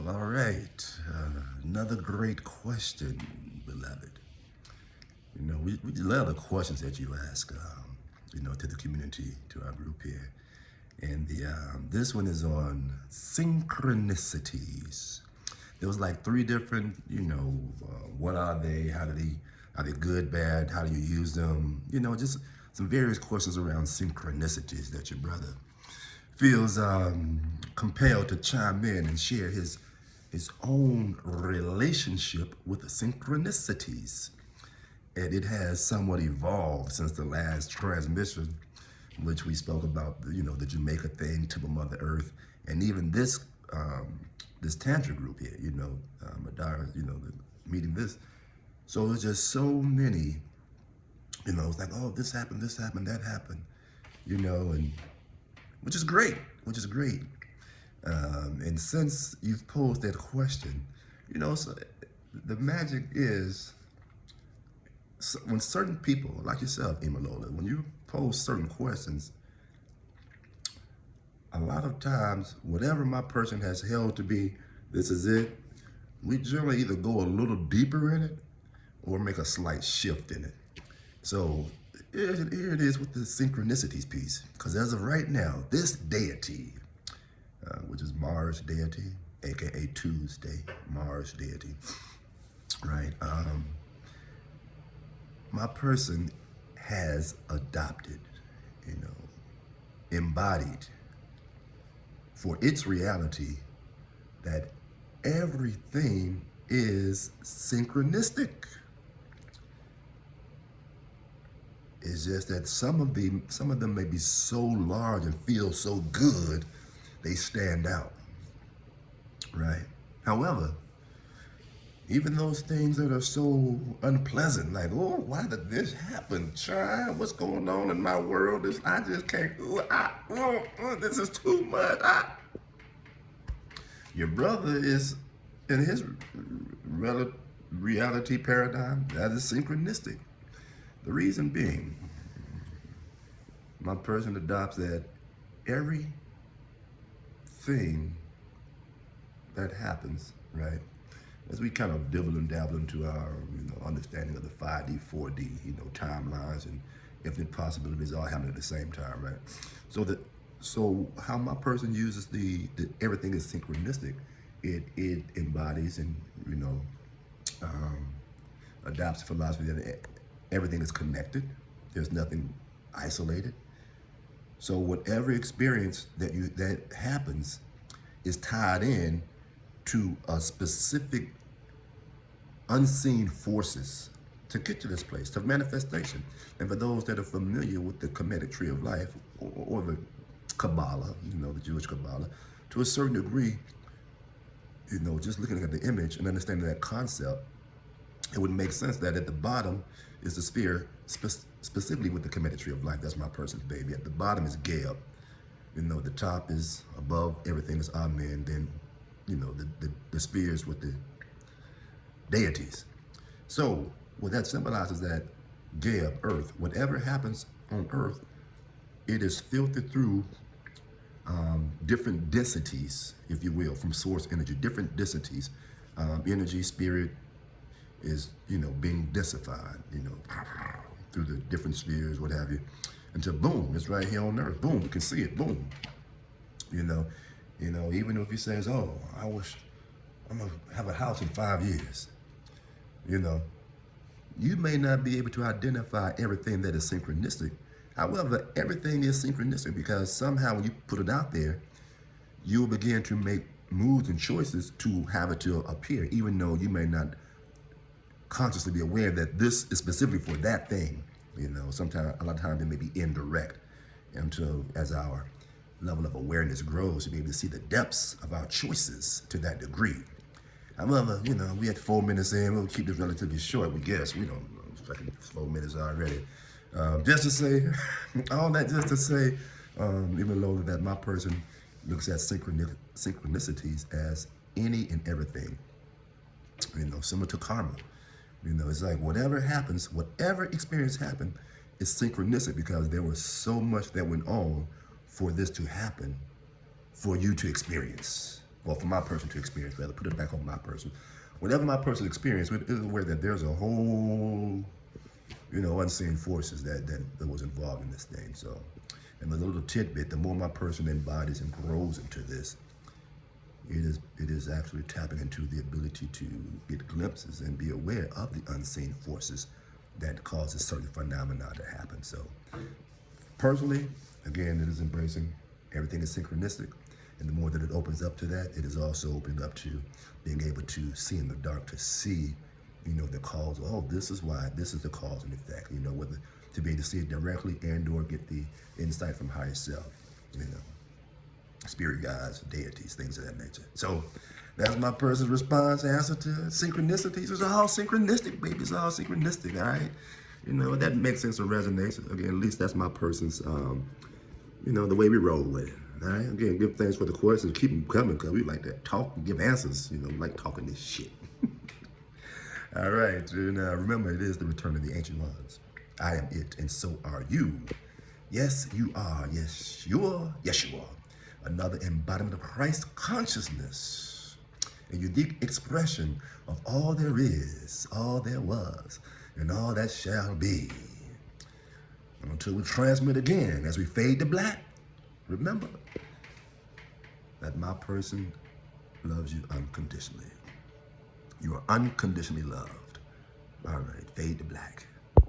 All right. Another great question, beloved. We love the questions that you ask, to the community, to our group here. And this one is on synchronicities. There was like three different, what are they? Are they good, bad? How do you use them? Just some various questions around synchronicities that your brother feels compelled to chime in and share his own relationship with the synchronicities. And it has somewhat evolved since the last transmission, which we spoke about, the Jamaica thing, Temple Mother Earth, and even this this Tantra group here, Madara, meeting this. So it's just so many, it's like, oh, this happened, that happened, and which is great, and since you've posed that question, so the magic is when certain people, like yourself, Imalola, when you pose certain questions, a lot of times, whatever my person has held to be, this is it, we generally either go a little deeper in it or make a slight shift in it. So here it is with the synchronicities piece, because as of right now, this deity, which is Mars deity, aka Tuesday, Mars deity, right? My person has adopted, embodied for its reality that everything is synchronistic. It's just that some of them may be so large and feel so good, they stand out, right? However, even those things that are so unpleasant, like, oh, why did this happen, child? What's going on in my world? I just can't, this is too much. Your brother is, in his reality paradigm, that is synchronistic. The reason being, my person adopts that everything that happens, right? As we kind of dibble and dabble into our understanding of the 5D, 4D, timelines and infinite possibilities all happening at the same time, right? So how my person uses the everything is synchronistic, it embodies and adopts philosophy that everything is connected. There's nothing isolated. So whatever experience that happens is tied in to a specific unseen forces to get to this place, to manifestation. And for those that are familiar with the Kemetic tree of life or the Kabbalah, the Jewish Kabbalah, to a certain degree, just looking at the image and understanding that concept, it would make sense that at the bottom is the sphere, specifically with the Kemetic tree of life. That's my person's baby. At the bottom is Geb. The top is above everything is Amen. Then, the spheres with the deities. So what that symbolizes that Geb, Earth, whatever happens on Earth, it is filtered through different densities, if you will, from source energy, different densities. Energy, spirit is, being densified, through the different spheres, what have you, until boom, it's right here on Earth. Boom, you can see it, boom. Even if he says, oh, I wish I'm gonna have a house in 5 years, you may not be able to identify everything that is synchronistic. However, everything is synchronistic because somehow when you put it out there, you'll begin to make moves and choices to have it to appear, even though you may not consciously be aware that this is specifically for that thing. Sometimes, a lot of times it may be indirect until as our level of awareness grows, to be able to see the depths of our choices to that degree. However, we had 4 minutes in, we'll keep this relatively short, we guess. We don't know, fucking 4 minutes already. Just to say, all that just to say, even though that my person looks at synchronicities as any and everything, similar to karma. It's like whatever happens, whatever experience happened, is synchronistic because there was so much that went on for this to happen, for you to experience. well, for my person to experience, rather, put it back on my person. Whenever my person experience, it is aware that there's a whole, unseen forces that was involved in this thing. So, and a little tidbit, the more my person embodies and grows into this, it is actually tapping into the ability to get glimpses and be aware of the unseen forces that causes certain phenomena to happen. So personally, again, it is embracing everything is synchronistic. And the more that it opens up to that, it is also opening up to being able to see in the dark, to see, the cause. Oh, this is why, this is the cause and effect, whether to be able to see it directly and or get the insight from higher self, spirit guides, deities, things of that nature. So that's my person's response, answer to synchronicities. It's all synchronistic, baby. It's all synchronistic, all right? That makes sense or resonates. Again, at least that's my person's, the way we roll with it. All right? Again, give thanks for the questions. Keep them coming because we like to talk and give answers. We like talking this shit. All right. And remember, it is the return of the ancient ones. I am it, and so are you. Yes, you are. Yes, you are. YesUAh. Another embodiment of Christ consciousness. A unique expression of all there is, all there was, and all that shall be. Until we transmit again, as we fade to black, remember that my person loves you unconditionally. You are unconditionally loved. All right, fade to black.